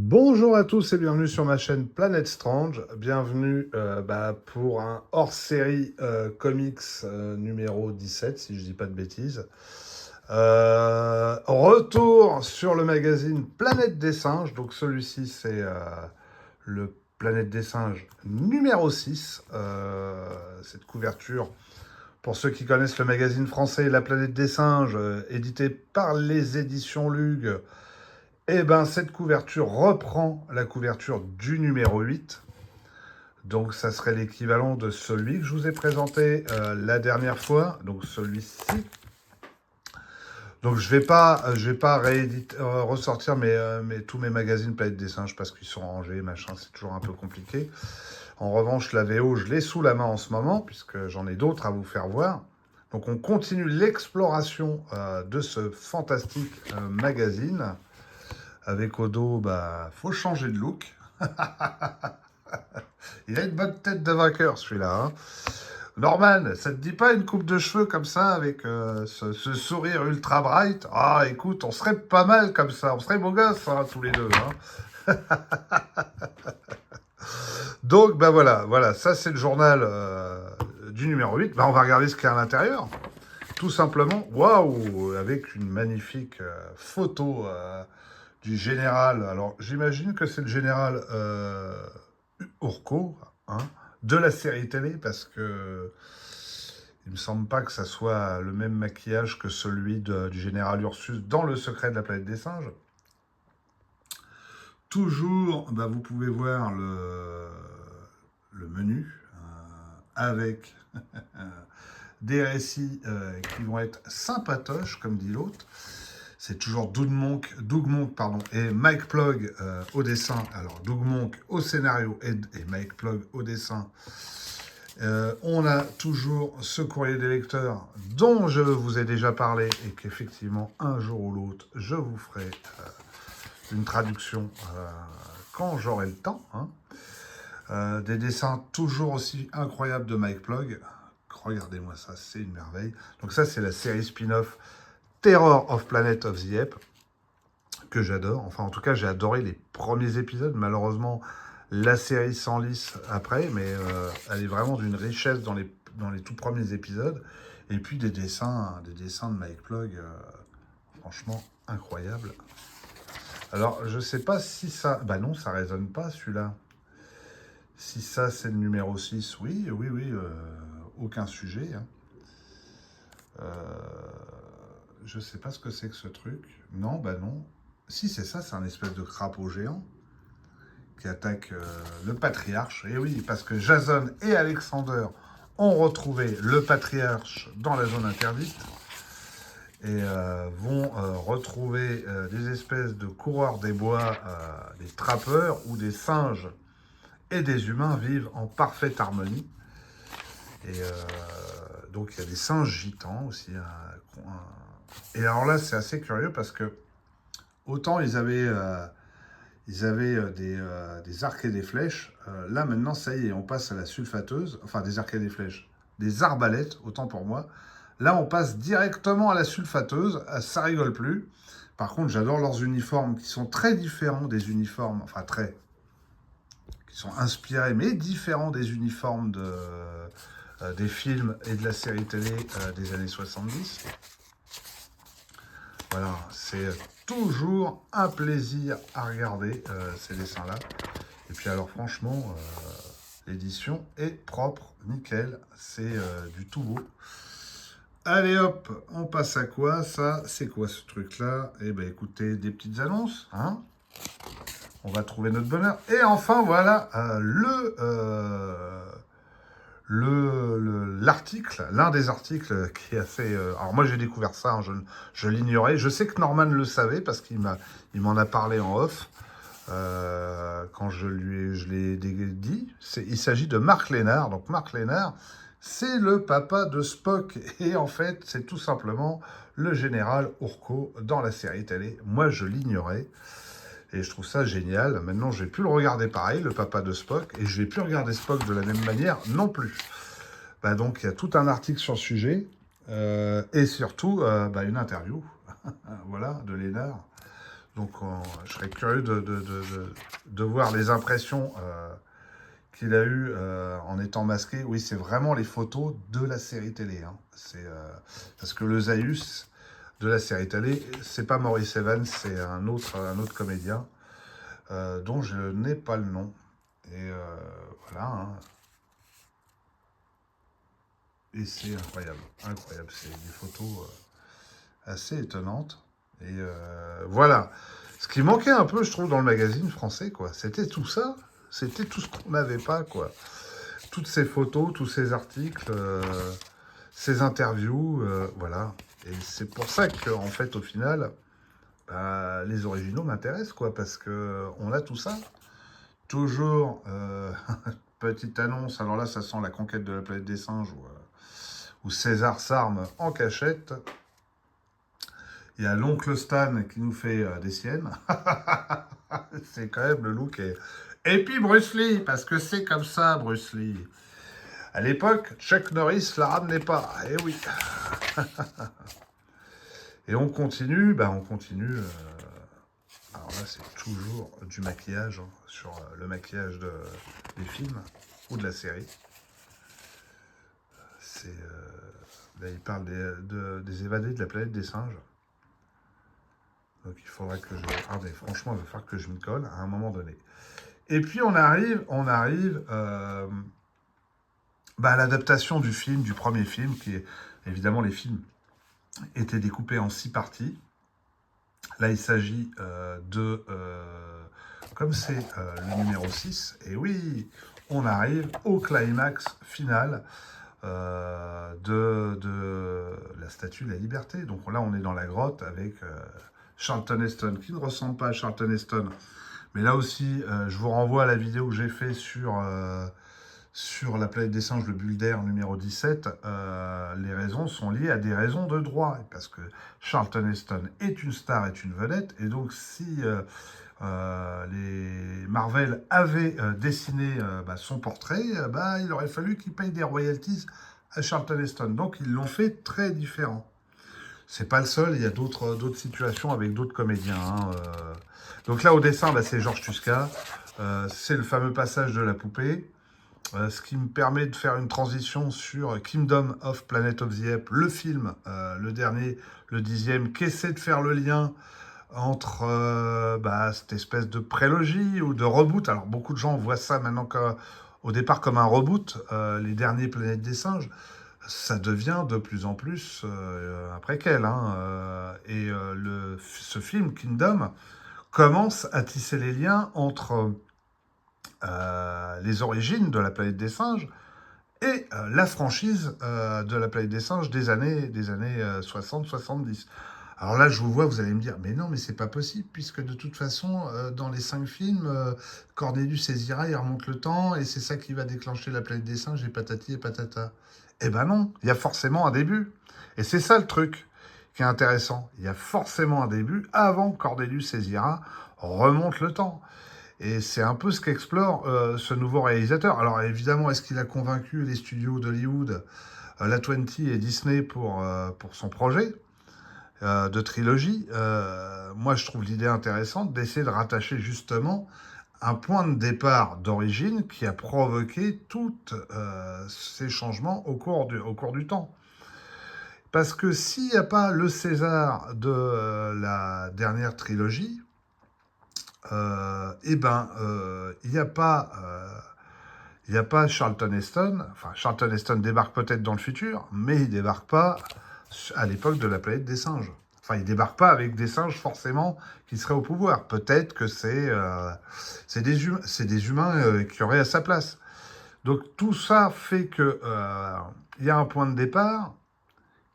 Bonjour à tous et bienvenue sur ma chaîne Planète Strange. Bienvenue pour un hors-série comics numéro 17, si je dis pas de bêtises. Retour sur le magazine Planète des Singes. Donc celui-ci, c'est le Planète des Singes numéro 6. Cette couverture, pour ceux qui connaissent le magazine français La Planète des Singes, édité par les éditions Lug. Eh ben, cette couverture reprend la couverture du numéro 8. Donc, ça serait l'équivalent de celui que je vous ai présenté la dernière fois. Donc, celui-ci. Donc, je vais pas ressortir tous mes magazines Planète des Singes parce qu'ils sont rangés, machin, c'est toujours un peu compliqué. En revanche, la VO, je l'ai sous la main en ce moment puisque j'en ai d'autres à vous faire voir. Donc, on continue l'exploration de ce fantastique magazine. Avec Odo, faut changer de look. Il a une bonne tête de vainqueur, celui-là. Hein. Norman, ça te dit pas une coupe de cheveux comme ça, avec ce sourire ultra bright? Ah, écoute, on serait pas mal comme ça. On serait beaux gosses, hein, tous les deux. Hein. Donc, voilà, ça c'est le journal du numéro 8. On va regarder ce qu'il y a à l'intérieur. Tout simplement, waouh, avec une magnifique photo du général. Alors, j'imagine que c'est le général Urko, hein, de la série télé, parce que il me semble pas que ça soit le même maquillage que celui du général Ursus dans Le Secret de la Planète des Singes. Toujours, vous pouvez voir le menu avec des récits qui vont être sympatoches, comme dit l'autre. C'est toujours Doug Monk et Mike Plug au dessin. Alors, Doug Monk au scénario et Mike Plug au dessin. On a toujours ce courrier des lecteurs dont je vous ai déjà parlé et qu'effectivement, un jour ou l'autre, je vous ferai une traduction quand j'aurai le temps. Hein. Des dessins toujours aussi incroyables de Mike Plug. Regardez-moi ça, c'est une merveille. Donc ça, c'est la série spin-off Terror of Planet of the Apes, que j'adore. Enfin, en tout cas, j'ai adoré les premiers épisodes. Malheureusement, la série s'enlise après, mais elle est vraiment d'une richesse dans les tout premiers épisodes. Et puis des dessins de Mike Plug, franchement, incroyables. Alors, je sais pas si ça... Bah non, ça résonne pas, celui-là. Si ça, c'est le numéro 6, oui, aucun sujet. Hein. Je sais pas ce que c'est que ce truc. Non, non. Si, c'est ça, c'est un espèce de crapaud géant qui attaque le patriarche. Et oui, parce que Jason et Alexander ont retrouvé le patriarche dans la zone interdite et vont retrouver des espèces de coureurs des bois, des trappeurs, où des singes et des humains vivent en parfaite harmonie. Et donc il y a des singes gitans aussi. Et alors là, c'est assez curieux parce que autant ils avaient des arcs et des flèches. Là, maintenant, ça y est, on passe à la sulfateuse. Enfin, des arcs et des flèches. Des arbalètes, autant pour moi. Là, on passe directement à la sulfateuse. Ça rigole plus. Par contre, j'adore leurs uniformes qui sont très différents des uniformes. Enfin, qui sont inspirés, mais différents des uniformes des films et de la série télé des années 70. Voilà, c'est toujours un plaisir à regarder ces dessins-là. Et puis alors franchement, l'édition est propre, nickel, c'est du tout beau. Allez hop, on passe à quoi? Ça, c'est quoi ce truc-là? Eh bien écoutez, des petites annonces, hein? On va trouver notre bonheur. Et enfin, voilà, l'article, l'un des articles qui a fait... alors moi j'ai découvert ça, hein, je l'ignorais. Je sais que Norman le savait parce qu'il m'en a parlé en off quand je l'ai dit. Il s'agit de Mark Lenard. Donc Mark Lenard, c'est le papa de Spock. Et en fait, c'est tout simplement le général Urko dans la série télé. Moi je l'ignorais. Et je trouve ça génial. Maintenant, je vais plus le regarder pareil, le papa de Spock, et je vais plus regarder Spock de la même manière non plus. Donc, il y a tout un article sur le sujet, et surtout, une interview, voilà, de Lénard. Donc, je serais curieux de voir les impressions qu'il a eues en étant masqué. Oui, c'est vraiment les photos de la série télé. Hein. Parce que le Zaius de la série télé, c'est pas Maurice Evans, c'est un autre comédien dont je n'ai pas le nom. Et voilà. Hein. Et c'est incroyable. Incroyable. C'est des photos assez étonnantes. Et voilà. Ce qui manquait un peu, je trouve, dans le magazine français, quoi. C'était tout ça. C'était tout ce qu'on n'avait pas, quoi. Toutes ces photos, tous ces articles, ces interviews, voilà. Et c'est pour ça que, en fait, au final, les originaux m'intéressent, quoi, parce que on a tout ça. Toujours, petite annonce, alors là, ça sent la conquête de la planète des singes, où César s'arme en cachette. Il y a l'oncle Stan qui nous fait des siennes. C'est quand même le look. Et puis Bruce Lee, parce que c'est comme ça, Bruce Lee. À l'époque, Chuck Norris la ramenait pas. Eh oui. Et on continue, on continue. Alors là, c'est toujours du maquillage, hein, sur le maquillage des films ou de la série. Là, il parle des évadés de la planète des singes. Donc il faudrait que je... Ah mais franchement, il va falloir que je m'y colle à un moment donné. Et puis on arrive à l'adaptation du film, du premier film, qui est... Évidemment, les films étaient découpés en 6 parties. Là, il s'agit comme c'est le numéro 6, et oui, on arrive au climax final de la Statue de la Liberté. Donc là, on est dans la grotte avec Charlton Heston, qui ne ressemble pas à Charlton Heston. Mais là aussi, je vous renvoie à la vidéo que j'ai fait sur la planète des singes, le bulle d'air numéro 17. Les raisons sont liées à des raisons de droit. Parce que Charlton Heston est une star, est une vedette. Et donc, si les Marvel avaient dessiné son portrait, il aurait fallu qu'ils payent des royalties à Charlton Heston. Donc, ils l'ont fait très différent. C'est pas le seul, il y a d'autres situations avec d'autres comédiens. Hein. Donc là, au dessin, c'est Georges Tusca. C'est le fameux passage de la poupée. Ce qui me permet de faire une transition sur Kingdom of Planet of the Apes, le film, le dernier, le 10e, qui essaie de faire le lien entre cette espèce de prélogie ou de reboot. Alors, beaucoup de gens voient ça maintenant au départ comme un reboot, les derniers Planètes des singes. Ça devient de plus en plus un préquel. Hein, ce film, Kingdom, commence à tisser les liens entre les origines de la planète des singes et la franchise de la planète des singes des années 60-70. Alors là, je vous vois, vous allez me dire, mais non, mais c'est pas possible, puisque de toute façon, dans les 5 films, Cornelius et Zira, ils remontent le temps, et c'est ça qui va déclencher la planète des singes, et patati et patata. Eh ben non, il y a forcément un début. Et c'est ça le truc qui est intéressant. Il y a forcément un début avant que Cornelius et Zira remontent le temps. Et c'est un peu ce qu'explore ce nouveau réalisateur. Alors évidemment, est-ce qu'il a convaincu les studios d'Hollywood, la 20 et Disney pour son projet de trilogie? Moi, je trouve l'idée intéressante d'essayer de rattacher justement un point de départ d'origine qui a provoqué tous ces changements au cours du temps. Parce que s'il n'y a pas le César de la dernière trilogie, il n'y a pas Charlton Heston. Enfin, Charlton Heston débarque peut-être dans le futur, mais il débarque pas à l'époque de la planète des singes. Enfin, il débarque pas avec des singes forcément qui seraient au pouvoir. Peut-être que c'est des humains qui auraient à sa place. Donc tout ça fait que il y a un point de départ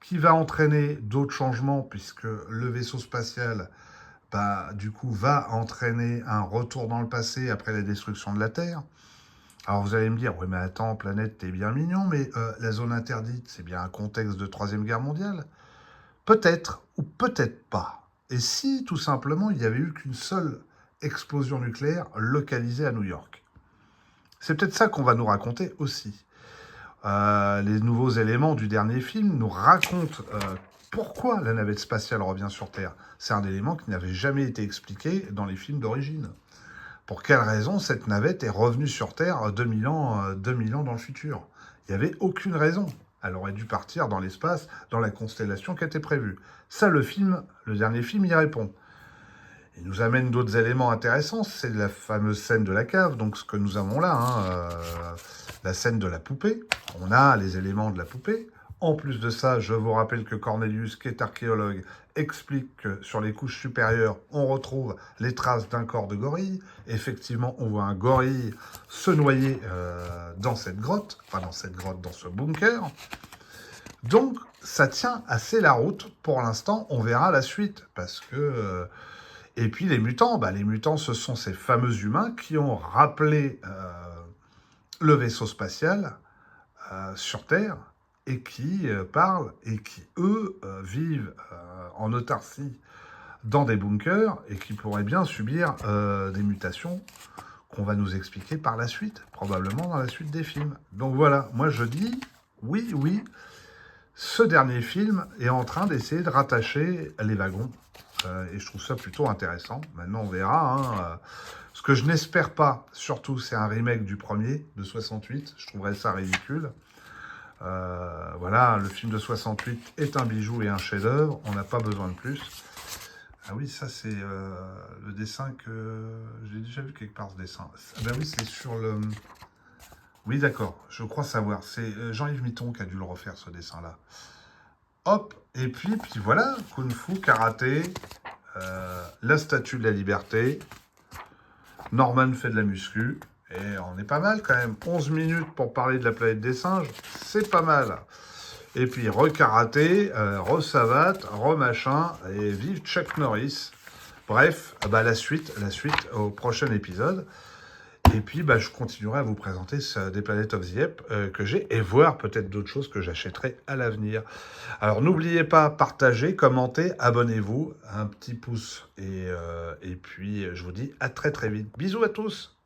qui va entraîner d'autres changements puisque le vaisseau spatial du coup, va entraîner un retour dans le passé après la destruction de la Terre. Alors vous allez me dire, oui mais attends, planète, t'es bien mignon, mais la zone interdite, c'est bien un contexte de Troisième Guerre mondiale? Peut-être, ou peut-être pas. Et si, tout simplement, il n'y avait eu qu'une seule explosion nucléaire localisée à New York? C'est peut-être ça qu'on va nous raconter aussi. Les nouveaux éléments du dernier film nous racontent pourquoi la navette spatiale revient sur Terre. C'est un élément qui n'avait jamais été expliqué dans les films d'origine. Pour quelle raison cette navette est revenue sur Terre 2000 ans, 2000 ans dans le futur? Il n'y avait aucune raison. Elle aurait dû partir dans l'espace, dans la constellation qui était prévue. Ça, le dernier film, y répond. Il nous amène d'autres éléments intéressants, c'est la fameuse scène de la cave, donc ce que nous avons là, la scène de la poupée. On a les éléments de la poupée. En plus de ça, je vous rappelle que Cornelius, qui est archéologue, explique que sur les couches supérieures, on retrouve les traces d'un corps de gorille. Effectivement, on voit un gorille se noyer dans cette grotte, dans ce bunker. Donc, ça tient assez la route. Pour l'instant, on verra la suite, parce que... Et puis les mutants, les mutants, ce sont ces fameux humains qui ont rappelé le vaisseau spatial sur Terre et qui parlent et qui, eux, vivent en autarcie dans des bunkers et qui pourraient bien subir des mutations qu'on va nous expliquer par la suite, probablement dans la suite des films. Donc voilà, moi je dis, oui, ce dernier film est en train d'essayer de rattacher les wagons. Et je trouve ça plutôt intéressant. Maintenant, on verra. Ce que je n'espère pas, surtout, c'est un remake du premier, de 68. Je trouverais ça ridicule. Voilà, le film de 68 est un bijou et un chef-d'œuvre. On n'a pas besoin de plus. Ah oui, ça, c'est le dessin que... J'ai déjà vu quelque part, ce dessin. Ah ben oui, c'est sur le... Oui, d'accord, je crois savoir. C'est Jean-Yves Mitton qui a dû le refaire, ce dessin-là. Hop, et puis voilà, Kung Fu, Karaté, la Statue de la Liberté, Norman fait de la muscu, et on est pas mal quand même. 11 minutes pour parler de la planète des singes, c'est pas mal. Et puis re-karaté, re-savate, re-machin, et vive Chuck Norris. Bref, la suite au prochain épisode. Et puis, je continuerai à vous présenter des Planet of the Apes que j'ai et voir peut-être d'autres choses que j'achèterai à l'avenir. Alors, n'oubliez pas, partagez, commentez, abonnez-vous, un petit pouce. Et puis, je vous dis à très très vite. Bisous à tous!